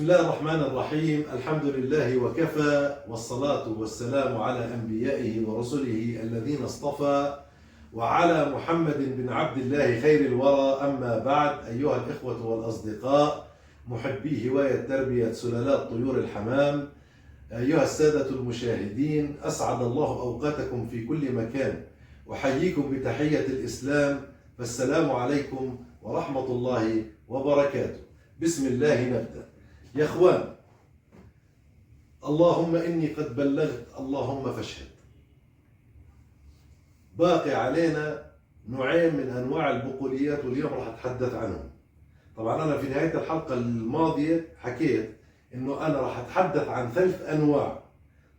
بسم الله الرحمن الرحيم. الحمد لله وكفى، والصلاة والسلام على أنبيائه ورسله الذين اصطفى، وعلى محمد بن عبد الله خير الورى. أما بعد، أيها الإخوة والأصدقاء محبي هواية تربية سلالات طيور الحمام، أيها السادة المشاهدين، أسعد الله أوقاتكم في كل مكان، أحييكم بتحية الإسلام، فالسلام عليكم ورحمة الله وبركاته. بسم الله نبدأ. يا اخوان، اللهم اني قد بلغت، اللهم فاشهد. باقي علينا نوعين من انواع البقوليات، واليوم راح اتحدث عنهم. طبعا انا في نهايه الحلقه الماضيه حكيت انه انا راح اتحدث عن 3 انواع.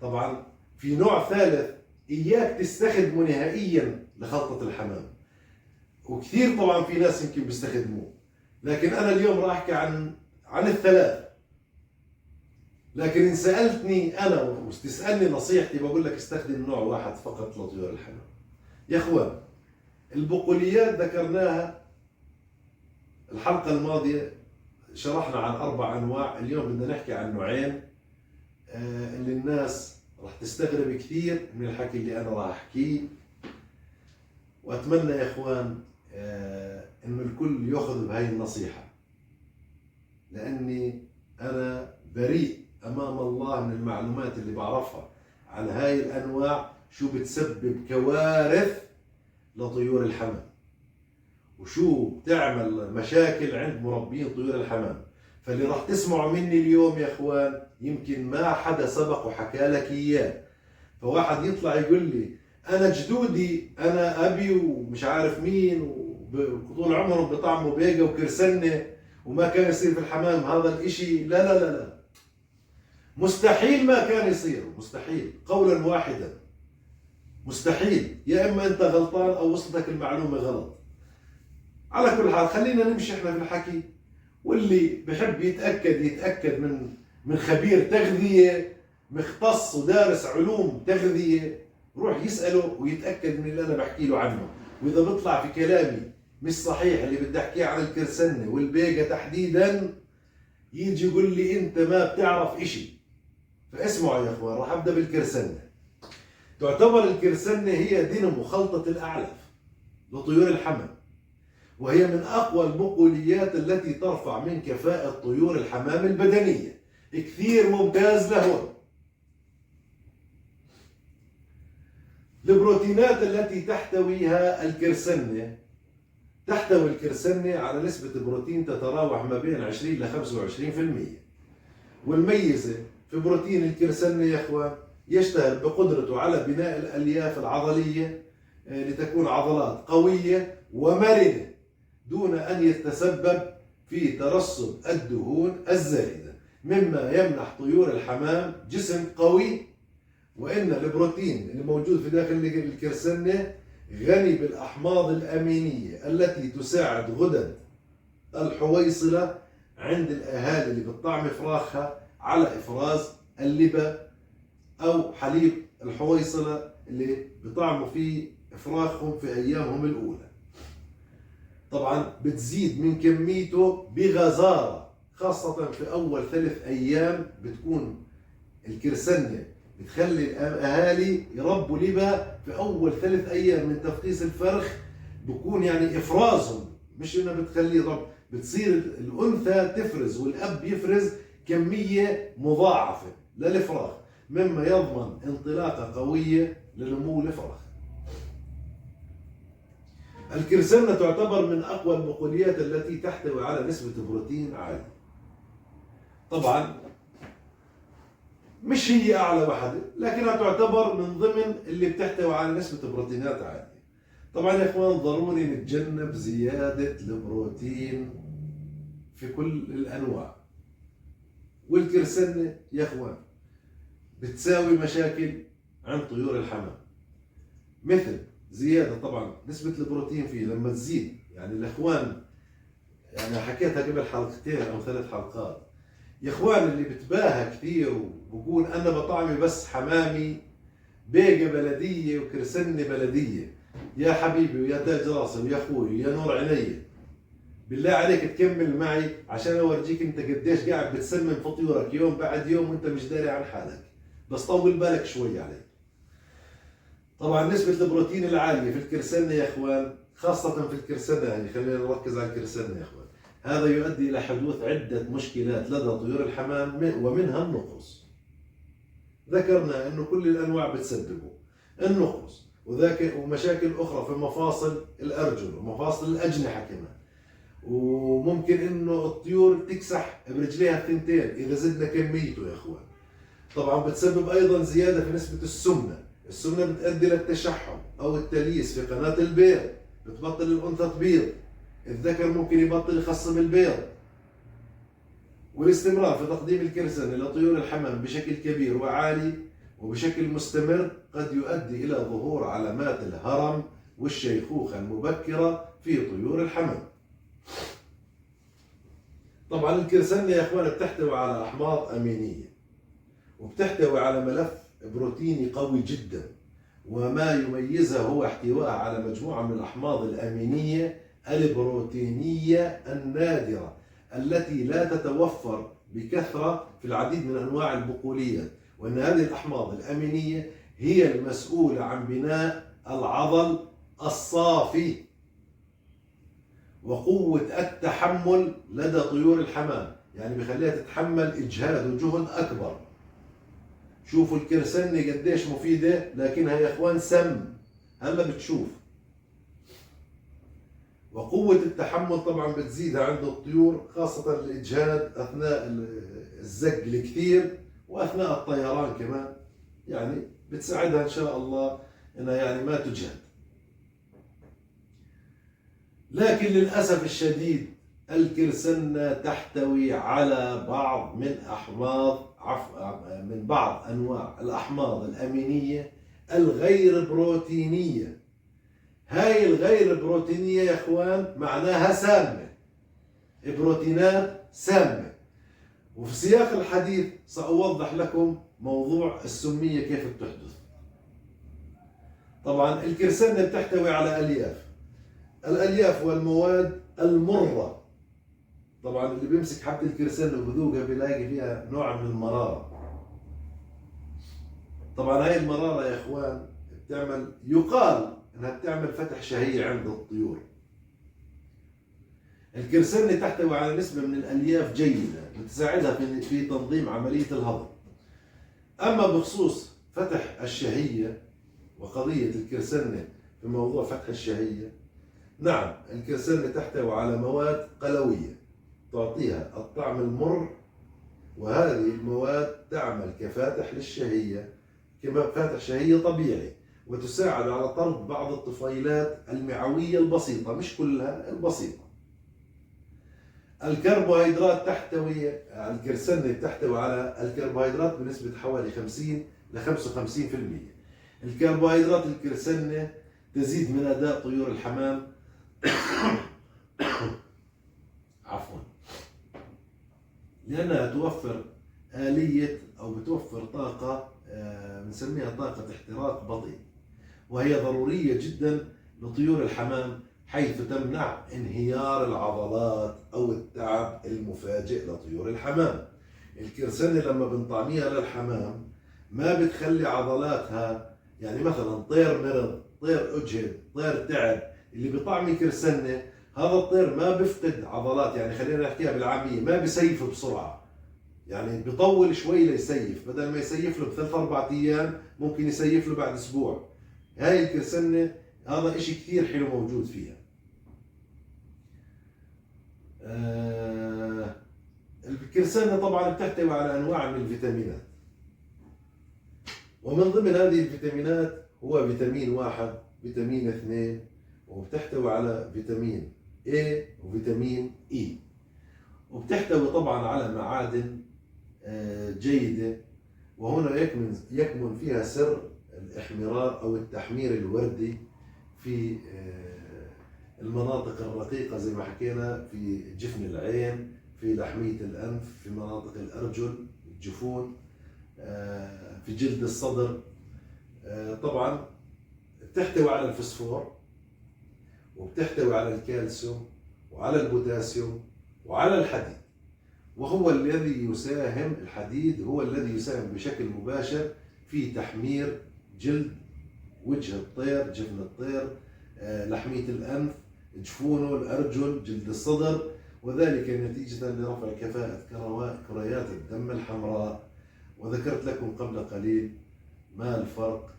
طبعا في نوع ثالث اياك تستخدمه نهائيا لخلطه الحمام، وكثير طبعا في ناس يمكن بيستخدموه، لكن انا اليوم راح احكي عن ال3. لكن إن سألتني أنا وتسألني نصيحتي بقول لك استخدم نوع واحد فقط لطيور الحمام. يا أخوان، البقوليات ذكرناها الحلقة الماضية، شرحنا عن 4 أنواع. اليوم بدنا نحكي عن نوعين اللي الناس راح تستغرب كثير من الحكي اللي أنا راح أحكيه، وأتمنى يا أخوان إنه الكل يأخذ بهاي النصيحة، لأني أنا بريء أمام الله من المعلومات اللي بعرفها عن هاي الأنواع، شو بتسبب كوارث لطيور الحمام، وشو بتعمل مشاكل عند مربين طيور الحمام. فاللي راح تسمعوا مني اليوم يا أخوان يمكن ما حدا سبق وحكى لك إياه. فواحد يطلع يقول لي أنا جدودي، أنا أبي ومش عارف مين، وطول عمرهم بطعموا بيقة وكرسنة وما كان يصير في الحمام هذا الإشي. لا لا لا لا، مستحيل ما كان يصير، مستحيل، قولا واحدا مستحيل. يا اما انت غلطان او وصلتك المعلومه غلط. على كل حال خلينا نمشي احنا في الحكي، واللي بحب يتاكد من خبير تغذيه مختص ودارس علوم تغذيه، روح يساله ويتاكد من اللي انا بحكي له عنه. واذا بيطلع في كلامي مش صحيح اللي بدي احكيه عن الكرسنه والبيقه تحديدا، يجي يقول لي انت ما بتعرف اشي. فاسمعوا يا اخوان، راح ابدا بالكرسنه. تعتبر الكرسنه هي دينامو خلطه الاعلاف لطيور الحمام، وهي من اقوى البقوليات التي ترفع من كفاءه طيور الحمام البدنيه. كثير ممتاز لهون. البروتينات التي تحتويها الكرسنه، تحتوي الكرسنه على نسبه بروتين تتراوح ما بين 20 ل 25%. والميزه في بروتين الكرسنة يا اخوان يشتهر بقدرته على بناء الالياف العضليه لتكون عضلات قويه ومرنه دون ان يتسبب في ترسب الدهون الزائده، مما يمنح طيور الحمام جسم قوي. وان البروتين اللي موجود في داخل الكرسنة غني بالاحماض الامينيه التي تساعد غدد الحويصله عند الاهالي اللي بتطعم فراخها على افراز اللبن او حليب الحويصله اللي بطعموا فيه فراخهم في ايامهم الاولى. طبعا بتزيد من كميته بغزاره، خاصه في اول 3 ايام بتكون الكرسنه بتخلي الاهالي يربوا لبن في اول 3 ايام من تفقيس الفرخ. بكون يعني افرازهم، مش انها بتخليه رب، بتصير الانثى تفرز والاب يفرز كمية مضاعفة للفراخ، مما يضمن انطلاقة قوية لنمو الفراخ. الكرسنة تعتبر من أقوى البقوليات التي تحتوي على نسبة بروتين عالية. طبعا مش هي أعلى واحدة، لكنها تعتبر من ضمن اللي بتحتوي على نسبة بروتينات عالية. طبعا يا إخوان ضروري نتجنب زيادة البروتين في كل الأنواع. والكرسنة يا اخوان بتساوي مشاكل عند طيور الحمام، مثل زيادة طبعا نسبة البروتين فيه لما تزيد. يعني الاخوان، يعني حكيتها قبل 2 أو 3 حلقات، يا اخوان اللي بتباهى كثير وبقول انا بطعمي بس حمامي بيقة بلدية وكرسنة بلدية، يا حبيبي ويا تاج راسي ويا اخوي ويا نور عيني، بالله عليك تكمل معي عشان اورجيك انت قديش قاعد بتسمم في طيورك يوم بعد يوم وانت مش داري عن حالك. بس طول بالك شوي علي. طبعا نسبة البروتين العالية في الكرسنة يا اخوان، خاصة في الكرسنة، يعني خلينا نركز على الكرسنة يا اخوان، هذا يؤدي الى حدوث عدة مشكلات لدى طيور الحمام ومنها النقرس. ذكرنا انه كل الانواع بتسببه النقرس، وذاك ومشاكل اخرى في مفاصل الارجل ومفاصل الاجنحة كمان. وممكن انه الطيور تكسح برجليها الثنتين اذا زدنا كميته يا اخوان. طبعا بتسبب ايضا زياده في نسبه السمنه، السمنه بتؤدي للتشحم او التليس في قناه البيض، بتبطل الانثى تبيض، الذكر ممكن يبطل يخصب البيض. والاستمرار في تقديم الكرسنة لطيور الحمام بشكل كبير وعالي وبشكل مستمر قد يؤدي الى ظهور علامات الهرم والشيخوخه المبكره في طيور الحمام. طبعا الكرسنة يا اخوان بتحتوي على احماض امينيه، وبتحتوي على ملف بروتيني قوي جدا، وما يميزها هو احتوائها على مجموعه من الاحماض الامينيه البروتينيه النادره التي لا تتوفر بكثره في العديد من انواع البقوليات، وان هذه الاحماض الامينيه هي المسؤوله عن بناء العضل الصافي وقوة التحمل لدى طيور الحمام، يعني بخليها تتحمل إجهاد وجهد أكبر. شوفوا الكرسنة قديش مفيدة، لكنها يا إخوان سم، هلا بتشوف. وقوة التحمل طبعا بتزيدها عند الطيور، خاصة الإجهاد أثناء الزق الكثير وأثناء الطيران كمان، يعني بتساعدها إن شاء الله إنها يعني ما تجهد. لكن للأسف الشديد الكرسنة تحتوي على بعض من بعض أنواع الأحماض الأمينية الغير بروتينية. هاي الغير بروتينية يا إخوان معناها سامة، بروتينات سامة. وفي سياق الحديث سأوضح لكم موضوع السمية كيف بتحدث. طبعا الكرسنة بتحتوي على ألياف، الألياف والمواد المرة. طبعا اللي بيمسك حبة الكرسنة وبذوقها بيلاقي فيها نوع من المرارة. طبعا هاي المرارة يا إخوان يقال إنها بتعمل فتح شهية عند الطيور. الكرسنة تحتوي على نسبة من الألياف جيدة بتساعدها في تنظيم عملية الهضم. أما بخصوص فتح الشهية وقضية الكرسنة في موضوع فتح الشهية، نعم الكرسنة تحتوي على مواد قلوية تعطيها الطعم المر، وهذه المواد تعمل كفاتح للشهية، كفاتح شهية طبيعي، وتساعد على طرد بعض الطفيلات المعوية البسيطة، مش كلها، البسيطة. الكربوهيدرات الكرسنة تحتوي على الكربوهيدرات بنسبة حوالي 50 ل 55%. الكربوهيدرات الكرسنة تزيد من أداء طيور الحمام عفوا، لأنها توفر آلية أو بتوفر طاقة بنسميها طاقة احتراق بطيء، وهي ضرورية جدا لطيور الحمام، حيث تمنع انهيار العضلات أو التعب المفاجئ لطيور الحمام. الكرسنة لما بنطعميها للحمام ما بتخلي عضلاتها، يعني مثلا طير مرض، طير أجهد، طير تعب، اللي بيطعمي كرسنة هذا الطير ما بيفقد عضلات، يعني خلينا نحكيها بالعامية، ما بيسيف بسرعة، يعني بيطول شوي ليسيف، بدل ما يسيف له بثلاث أربع أيام ممكن يسيف له بعد أسبوع. هاي الكرسنة هذا إشي كثير حلو موجود فيها. الكرسنة طبعا بتحتوي على أنواع من الفيتامينات، ومن ضمن هذه الفيتامينات هو فيتامين 1، فيتامين 2، وبتحتوي على فيتامين A وفيتامين E، وبتحتوي طبعا على معادن جيدة، وهنا يكمن فيها سر الاحمرار أو التحمير الوردي في المناطق الرقيقة زي ما حكينا، في جفن العين، في لحمية الأنف، في مناطق الأرجل، الجفون، في جلد الصدر. طبعا بتحتوي على الفسفور، وبتحتوي على الكالسيوم، وعلى البوتاسيوم وعلى الحديد. وهو الذي يساهم، الحديد هو الذي يساهم بشكل مباشر في تحمير جلد وجه الطير، جفن الطير، لحمية الأنف، جفونه، الأرجل، جلد الصدر، وذلك نتيجة لرفع كفاءة كريات الدم الحمراء. وذكرت لكم قبل قليل ما الفرق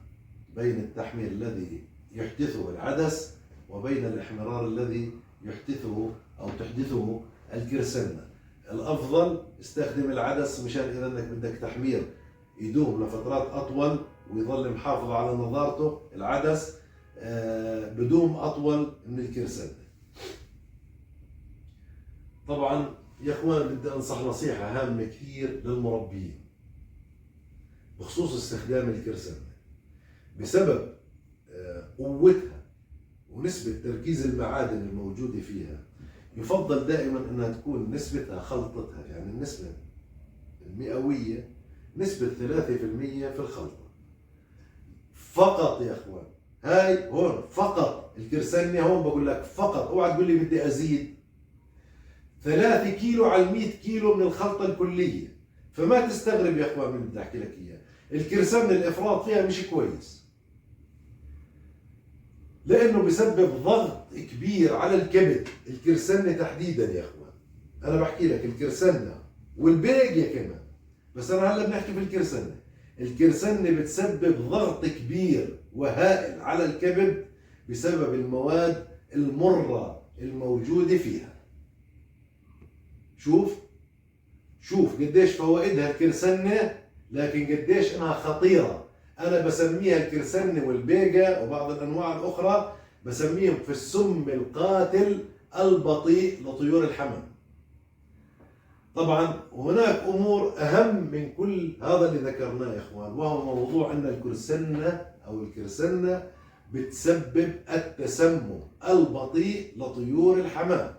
بين التحمير الذي يحدثه العدس وبين الإحمرار الذي يحدثه أو تحدثه الكرسنة. الأفضل استخدم العدس مشان إذا أنك بدك تحمير يدوم لفترات أطول ويظل محافظ على نضارته. العدس بدوم أطول من الكرسنة. طبعا يا اخوان بدي انصح نصيحة هامة كثير للمربيين بخصوص استخدام الكرسنة. بسبب قوتها ونسبة تركيز المعادن الموجودة فيها، يفضل دائما انها تكون نسبتها خلطتها، يعني النسبة المئوية نسبة 3% في الخلطة فقط يا اخوان. هاي هون فقط الكرسنة، هون بقول لك فقط، اوعى تقول لي بدي ازيد. 3 كيلو على 100 كيلو من الخلطة الكلية. فما تستغرب يا اخوان من اللي بدي احكي لك اياه. الكرسنة الافراط فيها مش كويس، لانه بسبب ضغط كبير على الكبد. الكرسنة تحديدا يا اخوان، انا بحكي لك الكرسنة والبيقيا كمان، بس انا هلا بنحكي في الكرسنة. الكرسنة بتسبب ضغط كبير وهائل على الكبد بسبب المواد المرة الموجودة فيها. شوف قديش فوائدها الكرسنة، لكن قديش انها خطيرة. انا بسميها الكرسنة والبيقة وبعض الانواع الاخرى بسميهم في السم القاتل البطيء لطيور الحمام. طبعا هناك امور اهم من كل هذا اللي ذكرناه يا اخوان، وهو موضوع ان الكرسنة بتسبب التسمم البطيء لطيور الحمام.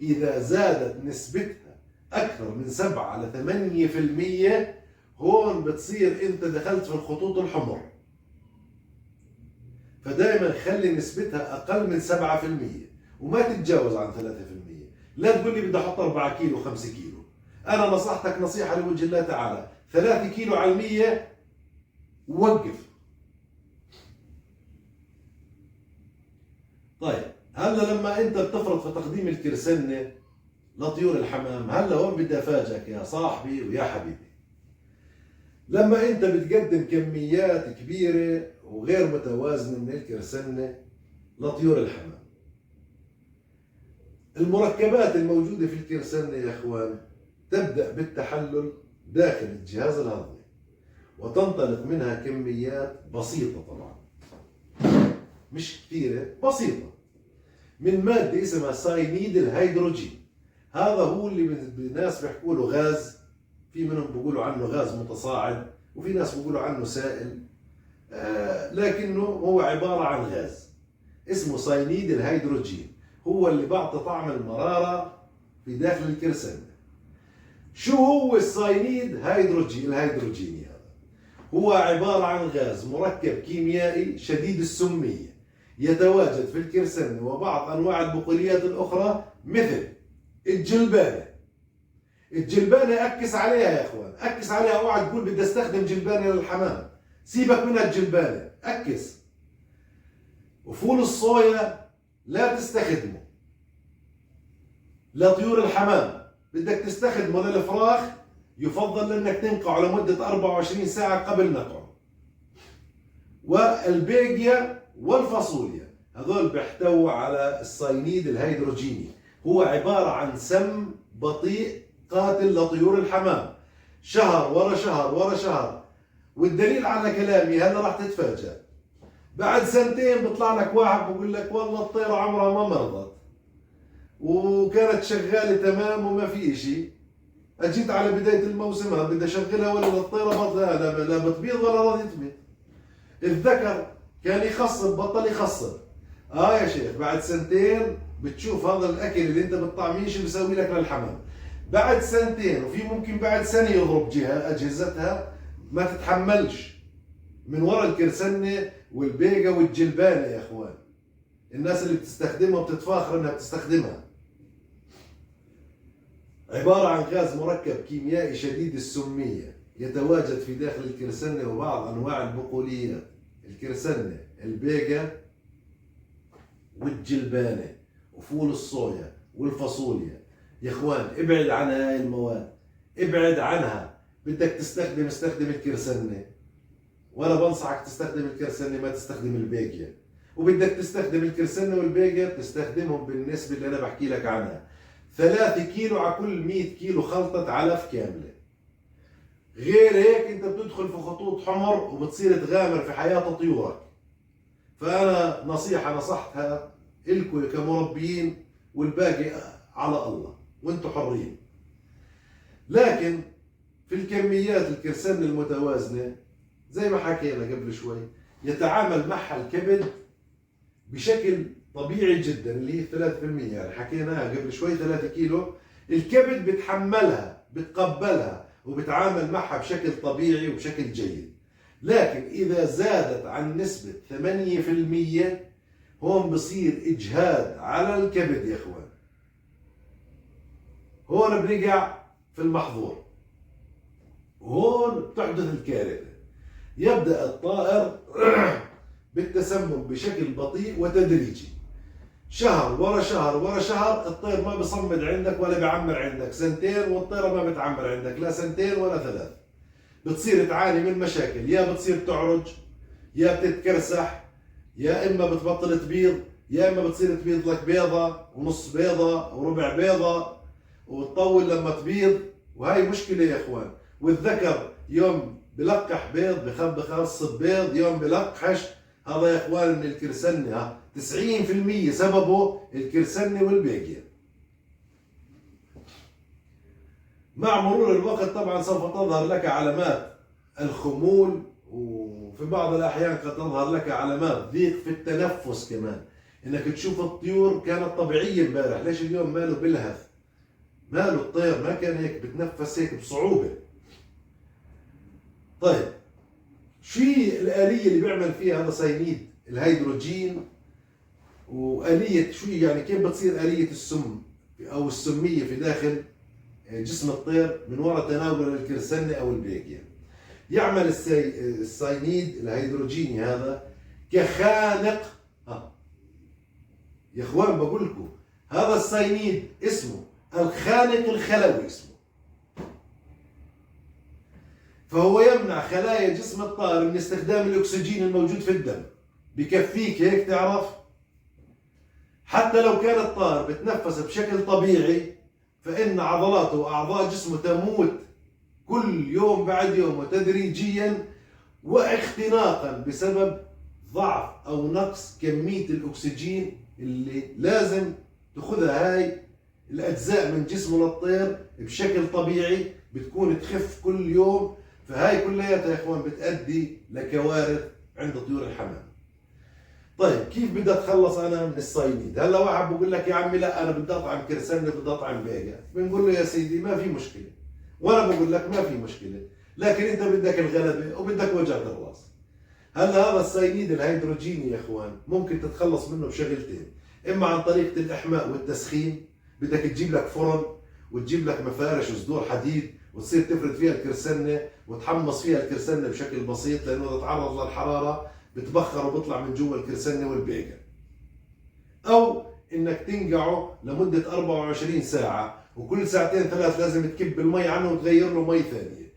اذا زادت نسبتها اكثر من 7 ل 8%، هون بتصير انت دخلت في الخطوط الحمر. فدائما خلي نسبتها اقل من 7% وما تتجاوز عن 3%. لا تقول لي بدي احط 4 كيلو 5 كيلو. انا نصحتك نصيحة لوجه الله تعالى، 3 كيلو على 100 ووقف. طيب هلا لما انت بتفرض في تقديم الكرسنة لطيور الحمام، هلا هون بدي افاجئك يا صاحبي ويا حبيبي. لما انت بتقدم كميات كبيرة وغير متوازنة من الكرسنة لطيور الحمام، المركبات الموجودة في الكرسنة يا اخوان تبدأ بالتحلل داخل الجهاز الهضمي، وتنطلق منها كميات بسيطة طبعا، مش كثيرة، بسيطة، من مادة اسمها ساينيد الهيدروجين. هذا هو اللي الناس بيحكوا له غاز، في منهم بيقولوا عنه غاز متصاعد، وفي ناس بيقولوا عنه سائل، لكنه هو عبارة عن غاز اسمه ساينيد الهيدروجين، هو اللي بعطي طعم المرارة في داخل الكرسنة. شو هو الساينيد الهيدروجيني هذا؟ هو عبارة عن غاز مركب كيميائي شديد السمية، يتواجد في الكرسنة وبعض أنواع البقوليات الأخرى مثل الجلبانة. الجلبانة أكس عليها يا إخوان، أكس عليها. اوعى تقول بدي استخدم جلبانة للحمام، سيبك منها الجلبانة، أكس. وفول الصويا لا تستخدمه لطيور الحمام، بدك تستخدمه للفراخ، يفضل انك تنقعه لمدة 24 ساعة قبل نقعه. والبيقيا والفاصوليا هذول بيحتووا على الساينيد الهيدروجيني، هو عبارة عن سم بطيء قاتل لطيور الحمام، شهر ورا شهر ورا شهر. والدليل على كلامي هلا راح تتفاجأ، بعد 2 بيطلع لك واحد بقول لك والله الطيرة عمرها ما مرضت وكانت شغالة تمام وما في اشي. اجيت على بداية الموسم هذا بدي اشغلها ولا الطيرة لا بتبيض ولا راضي تبيض. الذكر كان يخصب بطل يخصب. يا شيخ بعد 2 بتشوف هذا الاكل اللي انت بتطعميه شو بيسوي لك للحمام. بعد 2 وفي ممكن بعد سنة يضرب اجهزتها ما تتحملش من وراء الكرسنة والبيقة والجلبانة يا اخوان. الناس اللي بتستخدمها بتتفاخر انها بتستخدمها. عبارة عن غاز مركب كيميائي شديد السمية يتواجد في داخل الكرسنة وبعض أنواع البقوليات: الكرسنة، البيجا، والجلبانة، وفول الصويا، والفاصوليا. يا اخوان ابعد عن هاي المواد، ابعد عنها. بدك استخدم الكرسنة، ولا بنصحك تستخدم الكرسنة، ما تستخدم البيجا. وبدك تستخدم الكرسنة والبيجا تستخدمهم بالنسبة اللي أنا بحكي لك عنها: 3 كيلو على كل 100 كيلو خلطة علف كاملة. غير هيك انت بتدخل في خطوط حمر وبتصير تغامر في حياة طيورك. فأنا نصيحة نصحتها إلكم كمربيين، والباقي على الله وانتم حرين. لكن في الكميات الكرسنة المتوازنة زي ما حكينا قبل شوي يتعامل معها الكبد بشكل طبيعي جدا، اللي هي 3%. يعني حكيناها قبل شوي 3 كيلو، الكبد بتحملها، بتقبلها، وبتعامل معها بشكل طبيعي وبشكل جيد. لكن إذا زادت عن نسبة 8% هون بصير إجهاد على الكبد يا إخوان. هون بنقع في المحظور، وهون بتحدث الكارثة. يبدأ الطائر بالتسمم بشكل بطيء وتدريجي، شهر ورا شهر ورا شهر. الطير ما بصمد عندك ولا بيعمر عندك. سنتين والطيرة ما بتعمر عندك، لا سنتين ولا 3. بتصير تعاني من مشاكل: يا بتصير تعرج، يا بتتكرسح، يا إما بتبطل تبيض، يا إما بتصير تبيض لك بيضة ونص بيضة وربع بيضة وتطول لما تبيض. وهي مشكلة يا إخوان. والذكر يوم بلقح بيض بخبي خاص بيض، يوم بلقحش. هذا يا إخوان من الكرسنة، 90% سببه الكرسنة والبيجيا. مع مرور الوقت طبعا سوف تظهر لك علامات الخمول، وفي بعض الأحيان قد تظهر لك علامات ضيق في التنفس كمان. إنك تشوف الطيور كانت طبيعية امبارح، ليش اليوم ماله بلهث؟ ماله الطير ما كان هيك بتنفس هيك بصعوبة. طيب شو الآلية اللي بيعمل فيها هذا سينيد الهيدروجين؟ وآلية شو يعني كيف بتصير آلية السم أو السمية في داخل جسم الطير من وراء تناول الكرسنة أو البيجيا؟ يعمل السينيد الهيدروجيني هذا كخانق. يا اخوان بقول لكم هذا السينيد اسمه الخانق الخلوي اسمه. فهو يمنع خلايا جسم الطائر من استخدام الأكسجين الموجود في الدم. بكفيك هيك تعرف، حتى لو كان الطائر بتنفس بشكل طبيعي فإن عضلاته وأعضاء جسمه تموت كل يوم بعد يوم وتدريجيا واختناقا بسبب ضعف أو نقص كمية الأكسجين اللي لازم تأخذها هاي الأجزاء من جسمه للطير بشكل طبيعي. بتكون تخف كل يوم. فهاي كلياتها يا إخوان بتؤدي لكوارث عند طيور الحمام. طيب كيف بدي اتخلص انا من الساينيد؟ هلا واحد بقول لك يا عمي لا انا بدي اطعم كرسنة، بدي اطعم بيجا. بنقول له يا سيدي ما في مشكله، وانا بقول لك ما في مشكله، لكن انت بدك الغلبه وبدك وجع الراس. هلا هذا الساينيد الهيدروجيني يا اخوان ممكن تتخلص منه بشغلتين: اما عن طريقه الاحماء والتسخين، بدك تجيب لك فرن وتجيب لك مفارش وصدور حديد وتصير تفرد فيها الكرسنة وتحمص فيها الكرسنة بشكل بسيط، لانه اذا تعرض للحراره بتبخر وبيطلع من جوا الكرسنة والبيجا. او انك تنقعه لمدة 24 ساعة، وكل ساعتين 3 لازم تكب المي عنه وتغير له مي ثانية.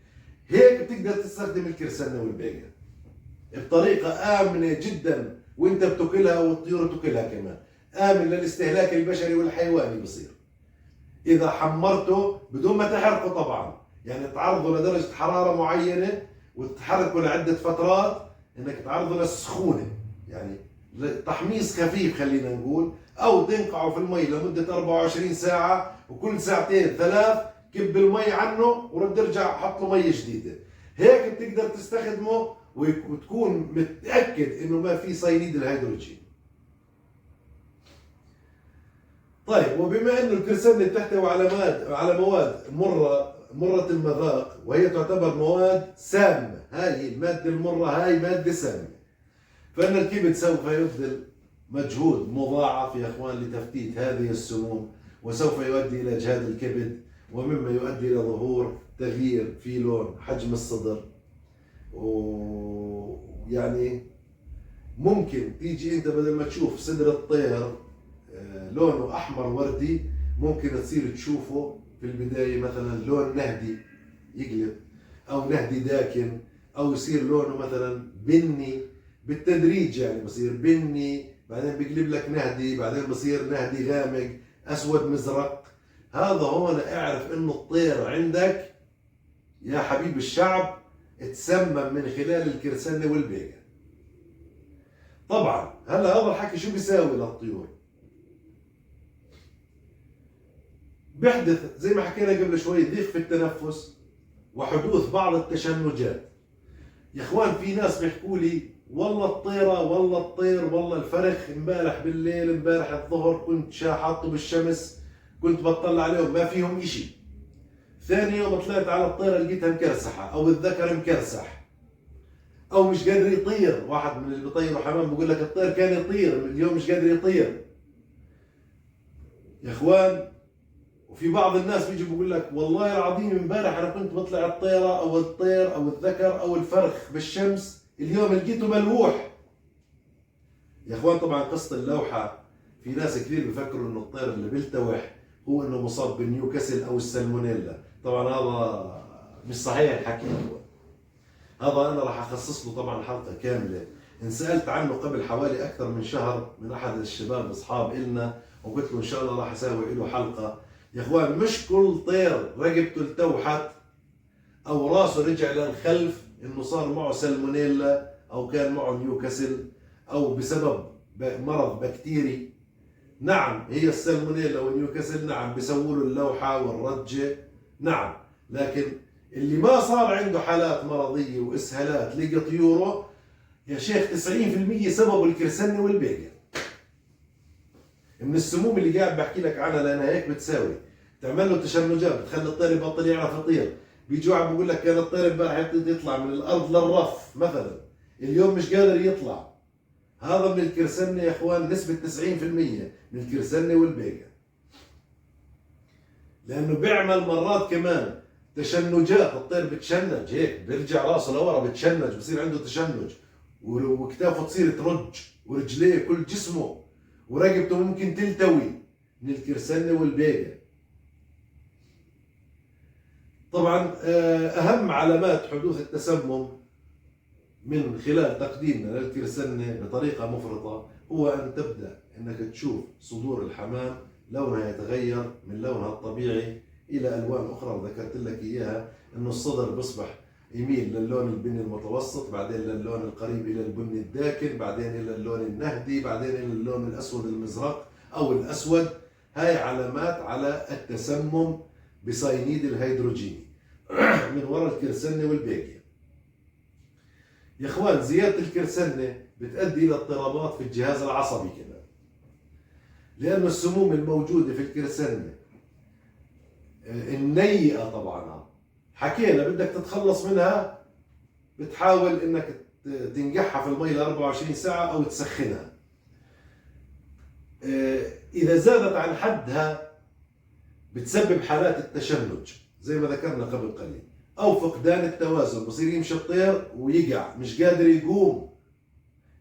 هيك بتقدر تستخدم الكرسنة والبيجا بطريقة آمنة جدا، وانت بتاكلها والطيور بتاكلها كمان. آمن للاستهلاك البشري والحيواني بصير إذا حمرته بدون ما تحرقه طبعا. يعني تعرضه لدرجة حرارة معينة وتحركه لعدة فترات، انك تعرضه للسخونه، يعني تحميص خفيف خلينا نقول، او تنقعه في المي لمده 24 ساعه، وكل ساعتين 3 كب المي عنه ورد ارجع حط له مي جديده. هيك بتقدر تستخدمه وتكون متاكد انه ما في ساينيد الهيدروجين. طيب وبما انه الكرسنة تحتوي على مواد مرة المذاق، وهي تعتبر مواد سامة، هاي المادة المرة هاي مادة سامة، فإن الكبد سوف يبذل مجهود مضاعف يا اخوان لتفتيت هذه السموم، وسوف يؤدي إلى إجهاد الكبد ومما يؤدي إلى ظهور تغيير في لون حجم الصدر. ويعني ممكن تيجي انت بدل ما تشوف صدر الطير لونه احمر وردي، ممكن تصير تشوفه في البداية مثلا لون نهدي يقلب، او نهدي داكن، او يصير لونه مثلا بني بالتدريج، يعني بصير بني بعدين بيقلب لك نهدي بعدين بصير نهدي غامق اسود مزرق. هذا هون اعرف انه الطير عندك يا حبيب الشعب تسمم من خلال الكرسنة والبيقة. طبعا هلا هذا الحكي شو بيساوي للطيور؟ بيحدث زي ما حكينا قبل شوي ضيق في التنفس وحدوث بعض التشنجات. يا اخوان في ناس بيحكوا لي والله الطيرة والله الطير والله الفرخ امبارح بالليل امبارح الظهر كنت حاطه بالشمس كنت بطلع عليهم ما فيهم اشي، ثاني يوم طلعت على الطيرة لقيتها مكرسحة او الذكر مكرسح او مش قادر يطير. واحد من اللي بيطيروا حمام بقول لك الطير كان يطير اليوم مش قادر يطير. يا اخوان وفي بعض الناس بيجي بيقول لك والله العظيم امبارح انا كنت بطلع الطيره او الطير او الذكر او الفرخ بالشمس اليوم لقيته ملوح. يا اخوان طبعا قصه اللوحه في ناس كثير بفكروا انه الطير اللي بيلتوح هو انه مصاب بالنيوكاسل او السالمونيلا. طبعا هذا مش صحيح الحكي. هذا انا راح اخصص له طبعا حلقه كامله. انسالت عنه قبل حوالي اكثر من شهر من احد الشباب اصحاب النا وقلت له ان شاء الله راح اسوي له حلقه. يا اخوان مش كل طير رقبته التوحت او راسه رجع للخلف انه صار معه سالمونيلا او كان معه نيوكاسل او بسبب مرض بكتيري. نعم هي السالمونيلا والنيوكاسل نعم بيسووا له اللوحه والرجه نعم، لكن اللي ما صار عنده حالات مرضيه واسهالات لقى طيوره يا شيخ 90% سببه الكرسنه والبيقه. من السموم اللي قاعد بحكي لك عنها لانها هيك بتساوي تعمل له تشنجات بتخلي الطير يبطل يعرف يطير. بيجي واحد بقول لك كان الطير امبارح يطلع من الارض للرف مثلا اليوم مش قادر يطلع. هذا من الكرسنه يا اخوان نسبه 90% من الكرسنه والبيقه، لانه بيعمل مرات كمان تشنجات. الطير بتشنج هيك بيرجع راسه لورا بتشنج بصير عنده تشنج وكتافه تصير ترج ورجليه كل جسمه ورقبته ممكن تلتوي من الكرسنة والبيقة. طبعا أهم علامات حدوث التسمم من خلال تقديمنا للكرسنة بطريقة مفرطة هو أن تبدأ أنك تشوف صدور الحمام لونها يتغير من لونها الطبيعي إلى ألوان أخرى وذكرت لك إياها أنه الصدر بيصبح يميل للون البني المتوسط بعدين للون القريب إلى البني الداكن بعدين إلى اللون النهدي بعدين إلى اللون الأسود المزرق أو الأسود. هاي علامات على التسمم بساينيد الهيدروجيني من وراء الكرسنة والبيقية. يا اخوان زيادة الكرسنة بتؤدي إلى اضطرابات في الجهاز العصبي كمان، لأنه السموم الموجودة في الكرسنة النيئة طبعا حكينا بدك تتخلص منها بتحاول انك تنقعها في المي ل 24 ساعة او تسخنها. اذا زادت عن حدها بتسبب حالات التشنج زي ما ذكرنا قبل قليل او فقدان التوازن، بصير يمشي الطير ويقع مش قادر يقوم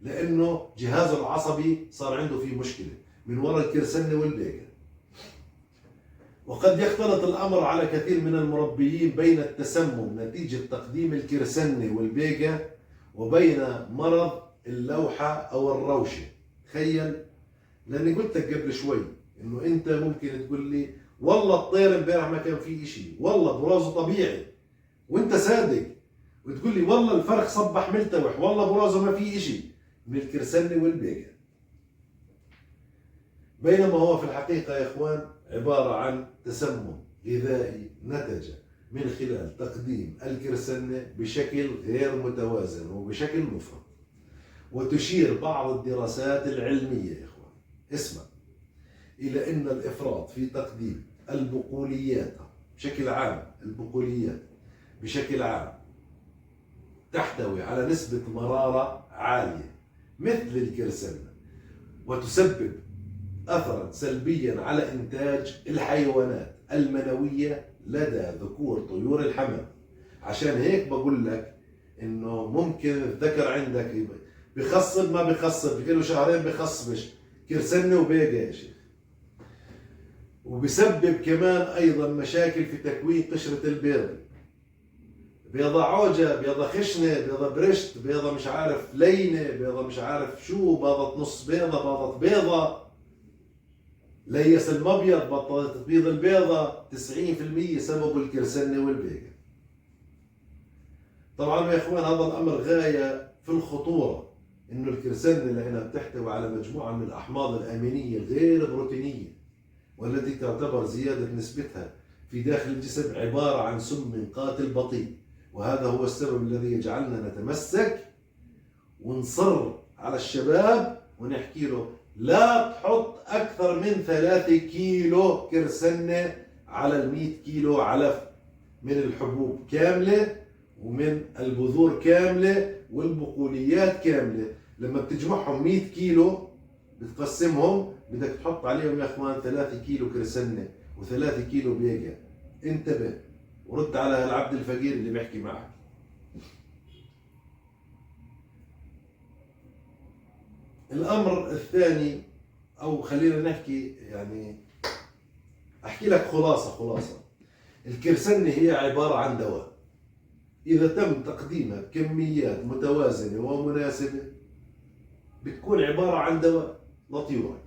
لانه جهازه العصبي صار عنده فيه مشكلة من وراء الكرسنة والبيقة. وقد يختلط الأمر على كثير من المربيين بين التسمم نتيجة تقديم الكرسنة والبيقة وبين مرض اللوحة أو الروشة. تخيل، لأني قلت لك قبل شوي إنه أنت ممكن تقول لي والله الطير امبارح ما كان فيه إشي والله برازه طبيعي وأنت صادق، وتقول لي والله الفرخ صبح ملتوح والله برازه ما فيه إشي من الكرسنة والبيقة، بينما هو في الحقيقة يا إخوان عبارة عن تسمم غذائي نتج من خلال تقديم الكرسنة بشكل غير متوازن وبشكل مفرط. وتشير بعض الدراسات العلمية يا إخوان اسمع إلى أن الإفراط في تقديم البقوليات بشكل عام، البقوليات بشكل عام تحتوي على نسبة مرارة عالية مثل الكرسنة وتسبب أثرا سلبيا على إنتاج الحيوانات المنوية لدى ذكور طيور الحمام. عشان هيك بقول لك انه ممكن الذكر عندك بخصب ما بخصب، بكله شهرين بخصبش، كرسنة وبيقة يا شيخ. وبسبب كمان ايضا مشاكل في تكوين قشرة البيض، بيضة عوجة، بيضة خشنة، بيضة برشت، بيضة مش عارف لينة، بيضة مش عارف شو، بيضة نص بيضة، بيضة بيضة، ليس المبيض، بطلت تبيض البيضة. 90% سببه الكرسنة والبيقة. طبعا يا اخوان هذا الامر غاية في الخطورة، انه الكرسنة لانها بتحتوي على مجموعة من الاحماض الامينية غير بروتينية، والتي تعتبر زيادة نسبتها في داخل الجسم عبارة عن سم قاتل بطيء. وهذا هو السبب الذي يجعلنا نتمسك ونصر على الشباب ونحكي له لا تحط أكثر من 3 كيلو كرسنة على 100 كيلو علف من الحبوب كاملة ومن البذور كاملة والبقوليات كاملة. لما بتجمعهم 100 كيلو بتقسمهم، بدك تحط عليهم يا اخوان 3 كيلو كرسنة و3 كيلو بيقة. انتبه ورد على العبد الفقير اللي بيحكي معك. الامر الثاني، او خلينا نحكي يعني احكي لك خلاصة. الكرسنة هي عبارة عن دواء، اذا تم تقديمها بكميات متوازنة ومناسبة بتكون عبارة عن دواء لطيورك.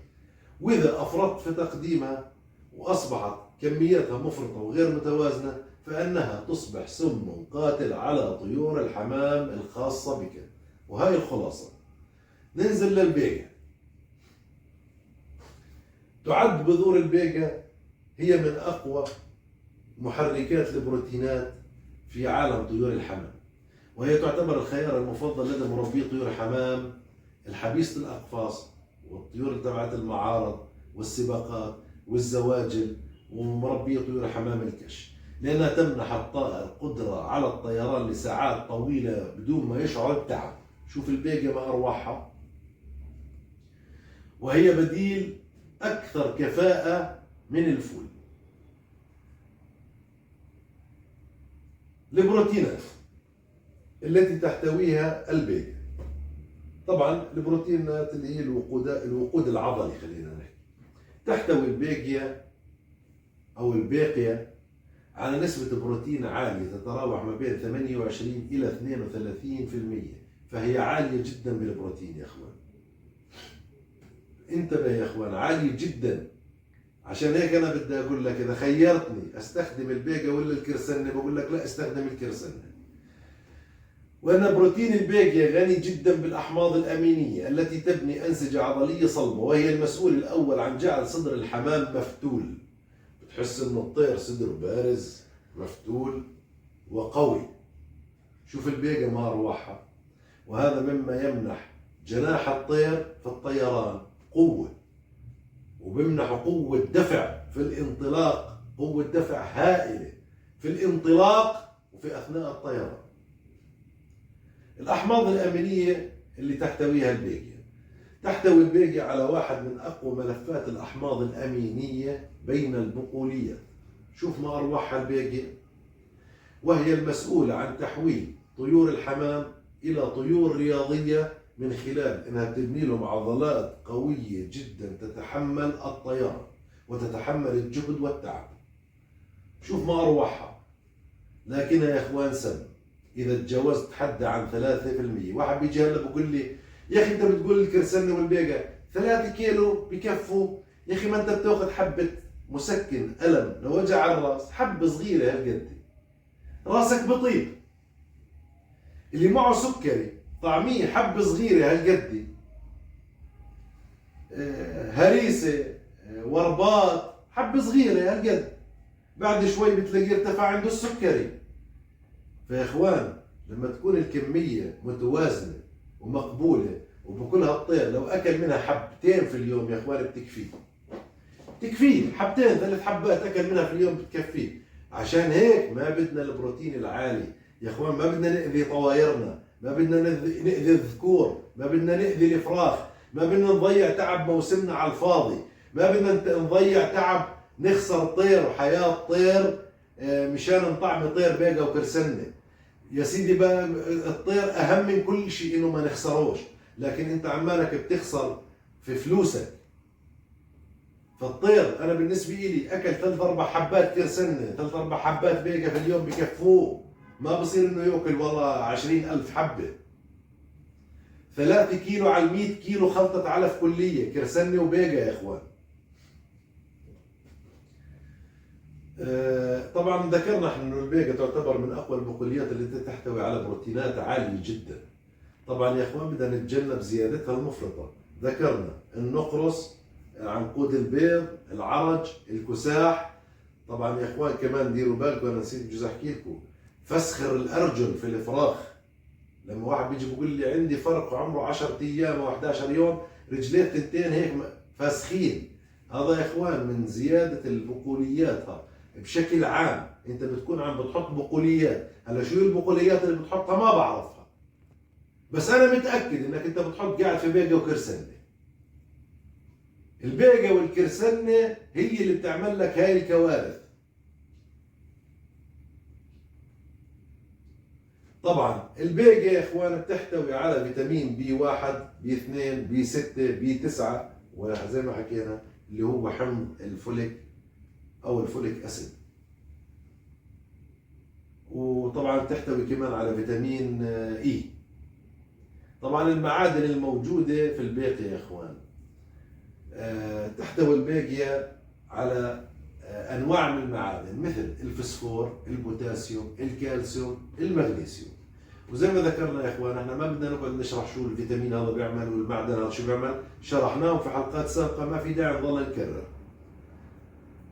واذا افرطت في تقديمها واصبحت كمياتها مفرطة وغير متوازنة فانها تصبح سم قاتل على طيور الحمام الخاصة بك. وهي الخلاصة. ننزل للبيقة. تعد بذور البيقة هي من أقوى محركات البروتينات في عالم طيور الحمام، وهي تعتبر الخيار المفضل لدى مربي طيور الحمام الحبيسة الأقفاص والطيور تبعت المعارض والسباقات والزواجل ومربي طيور حمام الكش، لأنها تمنح الطائر قدرة على الطيران لساعات طويلة بدون ما يشعر بتعب. شوف البيقة ما أروعها. وهي بديل أكثر كفاءة من الفول. البروتينات التي تحتويها البيقة، طبعا البروتينات اللي هي الوقود العضلي خلينا نحكي. تحتوي البيقية أو البيقية على نسبة بروتين عالية تتراوح ما بين 28 إلى 32%، فهي عالية جدا بالبروتين يا أخوان. انتبه يا أخوان، عالية جدا. عشان هيك أنا بدي أقول لك إذا خيرتني أستخدم البيقة ولا الكرسنة بقول لك لا، استخدم الكرسنة. وأن بروتين البيقية غني جدا بالأحماض الأمينية التي تبني أنسجة عضلية صلبة، وهي المسؤول الأول عن جعل صدر الحمام مفتول. بتحس إنه الطير صدره بارز مفتول وقوي. شوف البيقة ما أروعها. وهذا مما يمنح جناح الطير في الطيران قوة، وبمنح قوة دفع في الانطلاق، قوة دفع هائلة في الانطلاق وفي أثناء الطيران. الأحماض الأمينية اللي تحتويها البيقية، تحتوي البيقية على واحد من أقوى ملفات الأحماض الأمينية بين البقوليات. شوف ما أروعها البيقية. وهي المسؤولة عن تحويل طيور الحمام إلى طيور رياضية من خلال أنها تبني لهم عضلات قوية جدا تتحمل الطيران وتتحمل الجهد والتعب. شوف ما أروعها. لكنها يا إخوان سم إذا تجاوزت حد عن 3%. واحد بيجي هلا بقول لي يا أخي أنت بتقول الكرسنة والبيقة 3 كيلو بكفوا. يا أخي ما أنت بتاخذ حبة مسكن ألم لوجع الرأس، حبة صغيرة هالقد، راسك بطيب. اللي معه سكري طعميه حبة صغيرة هالقد، هريسة، ورباط، حبة صغيرة هالقد، بعد شوي بتلاقيه ارتفع عنده السكري. فيا اخوان لما تكون الكمية متوازنة ومقبولة وبكلها الطير لو اكل منها حبتين في اليوم يا اخوان بتكفيه حبتين 3 حبات اكل منها في اليوم بتكفيه. عشان هيك ما بدنا البروتين العالي يا اخوان، ما بدنا نأذي طوايرنا، ما بدنا نأذي الذكور، ما بدنا نأذي الفراخ، ما بدنا نضيع تعب موسمنا على الفاضي، ما بدنا نضيع تعب نخسر طير وحياة طير مشان نطعم طير بيقة وكرسنة. يا سيدي بقى الطير اهم من كل شيء انه ما نخسروش، لكن انت عمالك بتخسر في فلوسك. فالطير انا بالنسبه لي اكل 3 4 حبات كرسنة 3 4 حبات بيقة في اليوم بكفوه، ما بصير انه ياكل والله 20,000 حبه. 3 كيلو على 100 كيلو خلطة علف كلية كرسنة وبيقة يا اخوان. طبعا ذكرنا احنا انه البيقة تعتبر من اقوى البقوليات التي تحتوي على بروتينات عالية جدا. طبعا يا اخوان بدنا نتجنب زيادتها المفرطة. ذكرنا النقرس، عنقود البيض، العرج، الكساح. طبعا يا اخوان كمان ديروا بالكم، انا نسيت بجوز احكي لكم، فسخر الارجل في الفراخ. لما واحد بيجي بيقول لي عندي فرق عمره 10 ايام او 11 يوم، رجليه تنتين هيك فاسخين، هذا يا اخوان من زياده البقوليات. بشكل عام انت بتكون عم بتحط بقوليات. هلا شو البقوليات اللي بتحطها ما بعرفها، بس انا متاكد انك انت بتحط قاعد في بيقة وكرسنة. البيقة والكرسنة هي اللي بتعمل لك هاي الكوارث. طبعا البيقة يا اخوان بتحتوي على فيتامين بي 1 بي 2 بي 6 بي 9، وزي ما حكينا اللي هو حمض الفوليك او الفوليك اسيد. وطبعا تحتوي كمان على فيتامين اي. طبعا المعادن الموجودة في البيقة يا اخوان، تحتوي البيقة على انواع من المعادن مثل الفسفور، البوتاسيوم، الكالسيوم، المغنيسيوم. وزي ما ذكرنا يا اخوان احنا ما بدنا نقعد نشرح شو الفيتامين هذا بيعمل والمعدن هذا شو بيعمل، شرحناهم في حلقات سابقة ما في داعي نضل نكرر.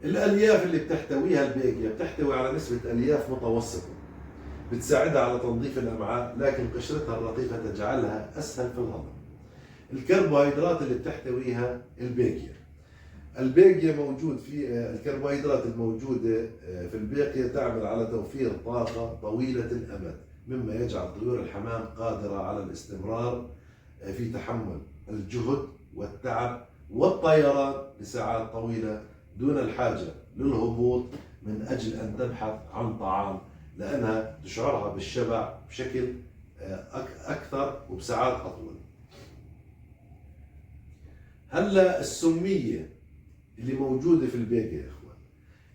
الالياف اللي بتحتويها البيقة بتحتوي على نسبة الياف متوسطة بتساعدها على تنظيف الامعاء، لكن قشرتها الرقيقة تجعلها اسهل في الهضم. الكربوهيدرات اللي بتحتويها البيقية موجود في الكربوهيدرات الموجودة في البيقية تعمل على توفير طاقة طويلة الأمد، مما يجعل طيور الحمام قادرة على الاستمرار في تحمل الجهد والتعب والطيران لساعات طويلة دون الحاجة للهبوط من أجل أن تبحث عن طعام، لأنها تشعرها بالشبع بشكل أكثر وبساعات أطول. هلا السمية اللي موجودة في البيقة يا اخوان،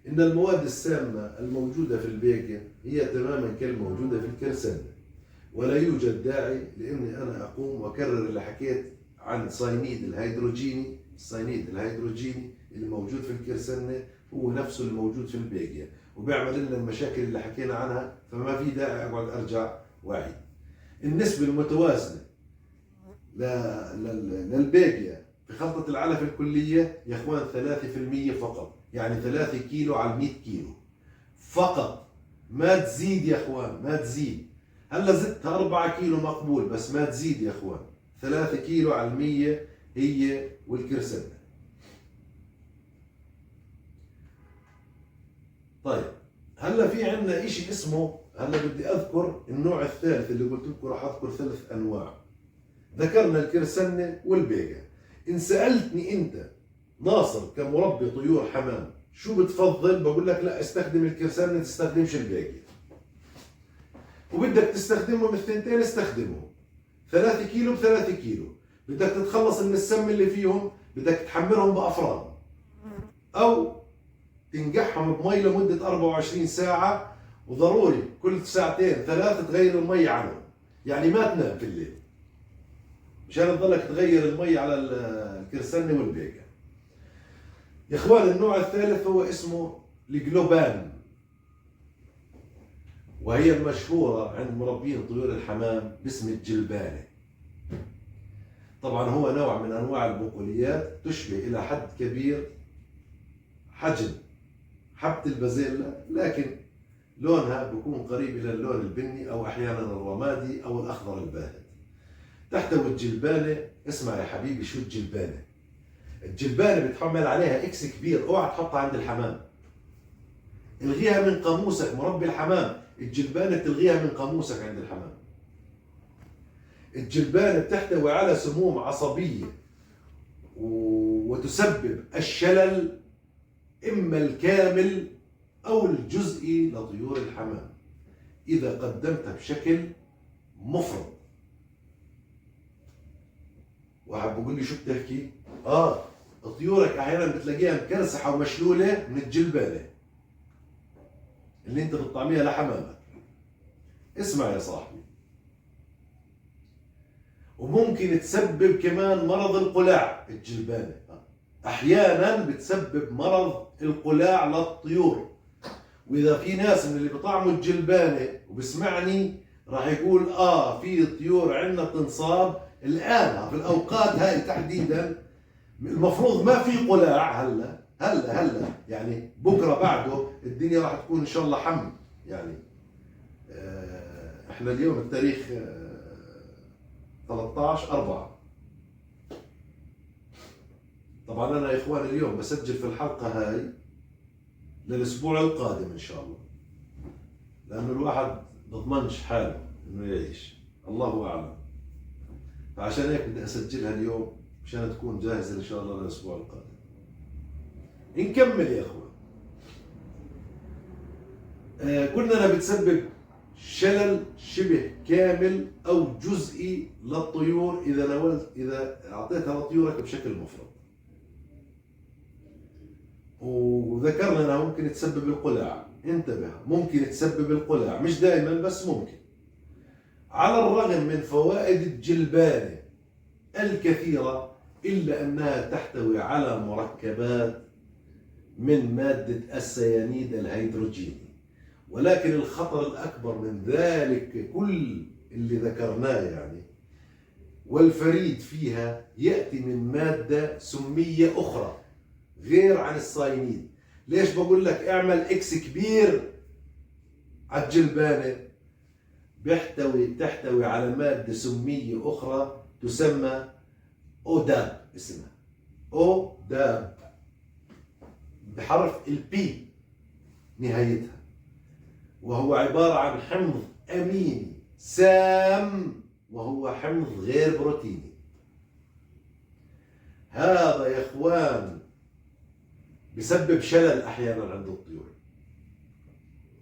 ان المواد السامة الموجودة في البيقة هي تماما كالموجودة في الكرسنة، ولا يوجد داعي لاني انا اقوم واكرر اللي حكيت عن الصينيد الهيدروجيني. الصينيد الهيدروجيني اللي موجود في الكرسنة هو نفسه اللي موجود في البيقة، وبيعمل لنا المشاكل اللي حكينا عنها، فما في داعي اقعد ارجع واعيد. النسبة المتوازنة للبيقة في خلطة العلف الكلية يا اخوان 3% فقط، يعني 3 كيلو على 100 كيلو فقط، ما تزيد يا اخوان ما تزيد. هلا زدتها 4 كيلو مقبول، بس ما تزيد يا اخوان. 3 كيلو على 100 هي والكرسنة. طيب هلا في عندنا اشي اسمه، هلا بدي اذكر النوع الثالث اللي قلت لكم راح اذكر 3 انواع. ذكرنا الكرسنة والبيقة. إن سألتني أنت ناصر كمربي طيور حمام شو بتفضل، بقول لك لا استخدم الكرسنة تستخدمش البيقة. وبدك تستخدمهم الثنتين استخدمهم 3 كيلو ب3 كيلو. بدك تتخلص من السم اللي فيهم بدك تحمرهم بأفران أو تنقعهم بمي لمدة 24 ساعة، وضروري كل 2-3 تغير المي عنهم، يعني ما تنام في الليل مشان تضلك تغير المي على الكرسنة والبيقة. يا اخوان النوع الثالث هو اسمه الجلوبان، وهي المشهورة عند مربين طيور الحمام باسم الجلبانة. طبعا هو نوع من انواع البقوليات تشبه الى حد كبير حجم حبة البازيلا، لكن لونها بيكون قريب الى اللون البني او احيانا الرمادي او الاخضر الباهت. تحتوي الجلبانة، اسمع يا حبيبي شو الجلبانة. الجلبانة بتحمل عليها اكس كبير، اوعى تحطها عند الحمام، الغيها من قاموسك مربي الحمام. الجلبانة تلغيها من قاموسك عند الحمام. الجلبانة بتحتوي على سموم عصبية وتسبب الشلل إما الكامل أو الجزئي لطيور الحمام إذا قدمته بشكل مفرط. واحد بيقول لي شو بتحكي؟ طيورك أحيانا بتلاقيها مكرسحة ومشلولة من الجلبانة اللي أنت بتطعميها لحمامك. اسمع يا صاحبي، وممكن تسبب كمان مرض القلاع. الجلبانة أحيانا بتسبب مرض القلاع للطيور. وإذا في ناس من اللي بيطعموا الجلبانة وبسمعني راح يقول في طيور عندنا بتنصاب الآن في الأوقات هاي تحديدا، المفروض ما في قلاع. هلا يعني بكرة بعده الدنيا راح تكون إن شاء الله حم. يعني احنا اليوم التاريخ 13/4. طبعا أنا يا إخوان اليوم بسجل في الحلقة هاي للأسبوع القادم إن شاء الله، لأنه الواحد بضمنش حاله إنه يعيش، الله أعلم. فعشان هيك بدي أسجلها اليوم مشان تكون جاهزة إن شاء الله للأسبوع القادم. نكمل يا إخوان. قلنا أنها بتسبب شلل شبه كامل أو جزئي للطيور إذا أعطيتها لطيورك بشكل مفرط. وذكرنا أنها ممكن تسبب القلاع. انتبه، ممكن تسبب القلاع، مش دائما بس ممكن. على الرغم من فوائد الجلبانة الكثيرة إلا أنها تحتوي على مركبات من مادة السيانيد الهيدروجيني. ولكن الخطر الأكبر من ذلك كل اللي ذكرناه يعني والفريد فيها يأتي من مادة سمية أخرى غير عن الساينيد. ليش بقول لك اعمل اكس كبير على الجلبانة؟ تحتوي على مادة سمية أخرى تسمى أوداب. اسمها أوداب بحرف البي نهايتها، وهو عبارة عن حمض أميني سام، وهو حمض غير بروتيني. هذا يا إخوان بسبب شلل أحيانا عند الطيور،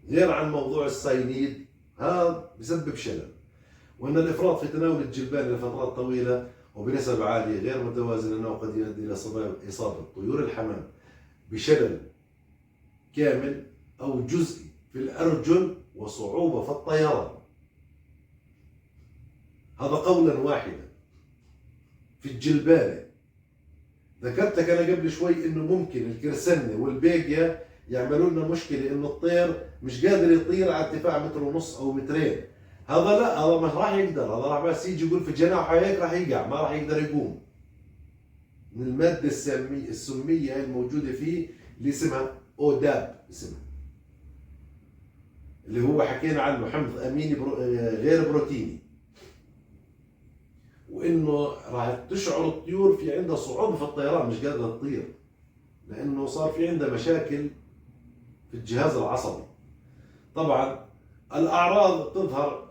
غير عن موضوع الساينيد. هذا بسبب شلل. وأن الإفراط في تناول الجلبان لفترات طويلة وبنسب عالية غير متوازنة أنه قد يؤدي إلى إصابة طيور الحمام بشلل كامل أو جزئي في الأرجل وصعوبة في الطيران. هذا قولا واحدا. في الجلبانة ذكرت لك أنا قبل شوي إنه ممكن الكرسنة والبيقيا يعملوا لنا مشكلة، إنه الطير مش قادر يطير على ارتفاع 1.5 أو 2 متر. هذا لا، هذا ما راح يقدر. هذا راح بس يجي يقول في جناحه هيك راح يقع، ما راح يقدر يقوم من المادة السمية الموجودة فيه اللي اسمها أوداب، اسمها اللي هو حكينا عنه حمض أميني غير بروتيني. وإنه راح تشعر الطيور في عندها صعوبة في الطيران، مش قادرة تطير، لأنه صار في عندها مشاكل في الجهاز العصبي. طبعا الأعراض تظهر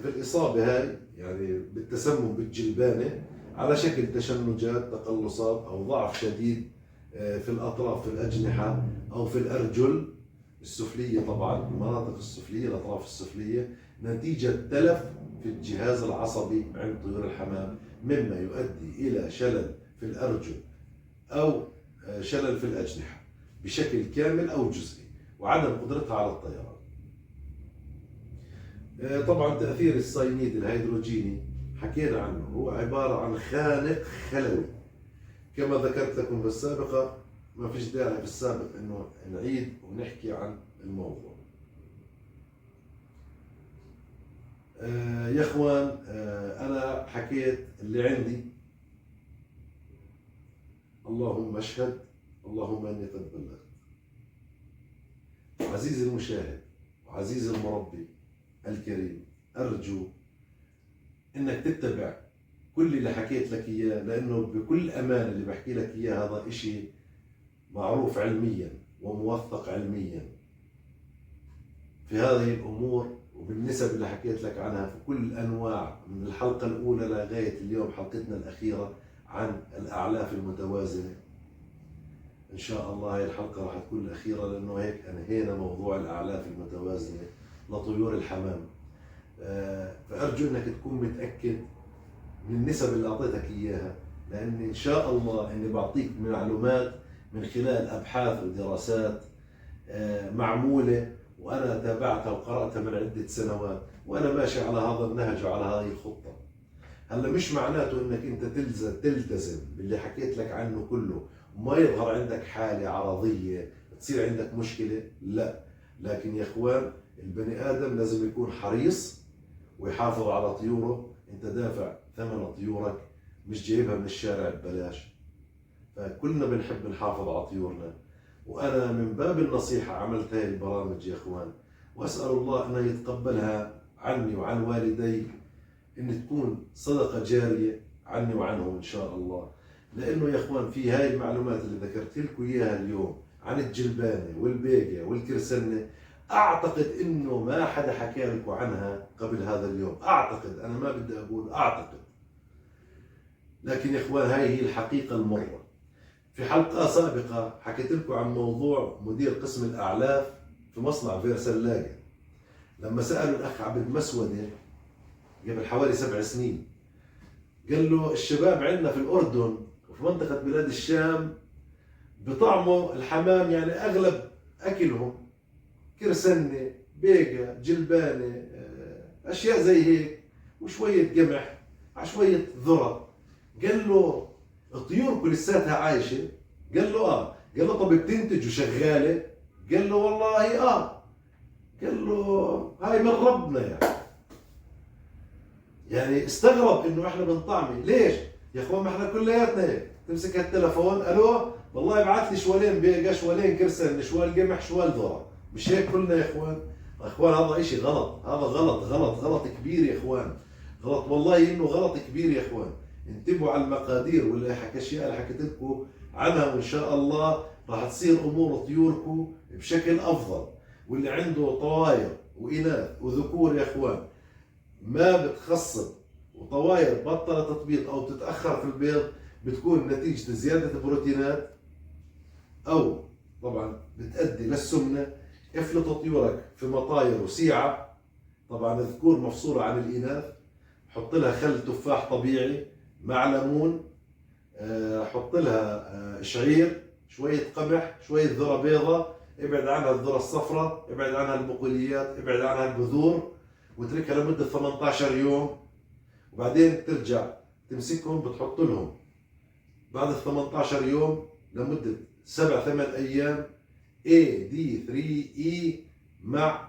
في الإصابة هاي يعني بالتسمم بالجلبانة على شكل تشنجات، تقلصات أو ضعف شديد في الأطراف، في الأجنحة أو في الأرجل السفلية. طبعا المناطق السفلية، الأطراف السفلية، نتيجة تلف في الجهاز العصبي عند طيور الحمام، مما يؤدي إلى شلل في الأرجل أو شلل في الأجنحة بشكل كامل أو جزئي، وعدم قدرتها على الطيران. طبعا تأثير الساينيد الهيدروجيني حكينا عنه، هو عبارة عن خانق خلوي كما ذكرت لكم في السابقة. ما فيش داعي في السابق انه نعيد ونحكي عن الموضوع. يا اخوان، انا حكيت اللي عندي، اللهم اشهد، اللهم اني قد بلغت. عزيزي المشاهد وعزيزي المربي الكريم، ارجو انك تتبع كل اللي حكيت لك اياه، لانه بكل امانه اللي بحكي لك اياه هذا اشي معروف علميا وموثق علميا في هذه الامور، وبالنسب اللي حكيت لك عنها في كل الانواع من الحلقه الاولى لغايه اليوم حلقتنا الاخيره عن الاعلاف المتوازنه. إن شاء الله هاي الحلقة راح تكون الأخيرة، لأنه هيك أنهينا موضوع الأعلاف المتوازنة لطيور الحمام. فأرجو أنك تكون متأكد من النسب اللي أعطيتك إياها، لأن إن شاء الله أني بعطيك معلومات من خلال أبحاث ودراسات معمولة، وأنا تابعتها وقرأتها من عدة سنوات، وأنا ماشي على هذا النهج وعلى هذه الخطة. هلا مش معناته انك انت تلتزم باللي حكيت لك عنه كله وما يظهر عندك حالة عرضية تصير عندك مشكلة، لا. لكن يا اخوان، البني ادم لازم يكون حريص ويحافظ على طيوره. انت دافع ثمن طيورك، مش جايبها من الشارع ببلاش. فكلنا بنحب نحافظ على طيورنا، وانا من باب النصيحة عملت هاي البرامج يا اخوان، واسأل الله انه يتقبلها عني وعن والدي، ان تكون صدقة جارية عني وعنهم ان شاء الله. لانه يا اخوان، في هاي المعلومات اللي ذكرت لكم اياها اليوم عن الجلبانة والبيقة والكرسنة، اعتقد انه ما حدا حكى لكم عنها قبل هذا اليوم. اعتقد، انا ما بدي اقول اعتقد، لكن يا اخوان هاي هي الحقيقة المرة. في حلقة سابقة حكيت لكم عن موضوع مدير قسم الاعلاف في مصنع فيرسلاجة، لما سألوا الاخ عبد مسودة قبل حوالي 7 سنين، قال له الشباب عندنا في الأردن وفي منطقة بلاد الشام بطعموا الحمام، يعني أغلب أكلهم كرسنة، بيقة، جلبانة، أشياء زي هيك، وشوية قمح على شوية ذرة. قال له طيوركم لساتها عايشة؟ قال له آه. قال له طب بتنتج وشغالة؟ قال له والله آه. قال له هاي من ربنا يعني استغرب انه احنا بنطعمي. ليش؟ يا اخوان ما احنا كلياتنا هيك، تمسك التلفون، الو والله ابعث لي شوالين بيقة، شوالين كرسن، شوال قمح، شوال ذرة. مش هيك كلنا يا اخوان؟ يا اخوان هذا اشي غلط، هذا غلط غلط غلط كبير يا اخوان، غلط والله انه غلط كبير يا اخوان. انتبهوا على المقادير والاشياء اللي حكيت لكم عنها، وان شاء الله راح تصير امور طيوركم بشكل افضل. واللي عنده طواير واناث وذكور يا اخوان ما بتخصب وطواير بطلت تبيض او تتاخر في البيض، بتكون نتيجه زياده البروتينات، او طبعا بتؤدي للسمنه. افلط طيورك في مطاير وسيعه، طبعا الذكور مفصوله عن الاناث. حط لها خل تفاح طبيعي مع ليمون، حط لها شعير، شويه قمح، شويه ذره بيضاء، ابعد عنها الذره الصفراء، ابعد عنها البقوليات، ابعد عنها البذور، واتركها لمدة 18 يوم. وبعدين ترجع تمسكهم بتحط لهم بعد ال 18 يوم لمدة 7-8 أيام AD3E مع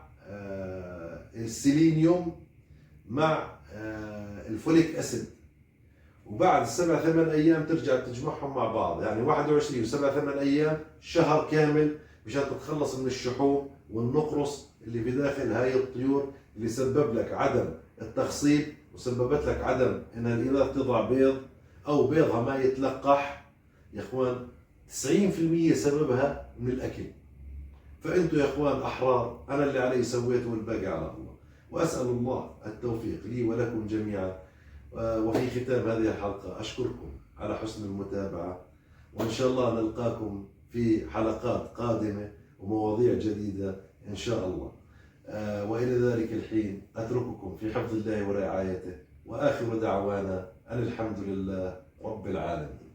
السيلينيوم مع الفوليك أسيد. وبعد 7-8 أيام ترجع تجمعهم مع بعض، يعني 21 و7-8 أيام، شهر كامل، مشان تتخلص من الشحوم والنقرس اللي في داخل هاي الطيور، اللي سبب لك عدم التخصيب وسببت لك عدم انها الاناث تضع بيض او بيضها ما يتلقح. يا اخوان 90% سببها من الاكل. فانتوا يا اخوان احرار، انا اللي علي سويته والباقي على الله. واسال الله التوفيق لي ولكم جميعا. وفي ختام هذه الحلقه اشكركم على حسن المتابعه، وان شاء الله نلقاكم في حلقات قادمه ومواضيع جديده ان شاء الله. وإلى ذلك الحين أترككم في حفظ الله ورعايته، وآخر دعوانا أن الحمد لله رب العالمين.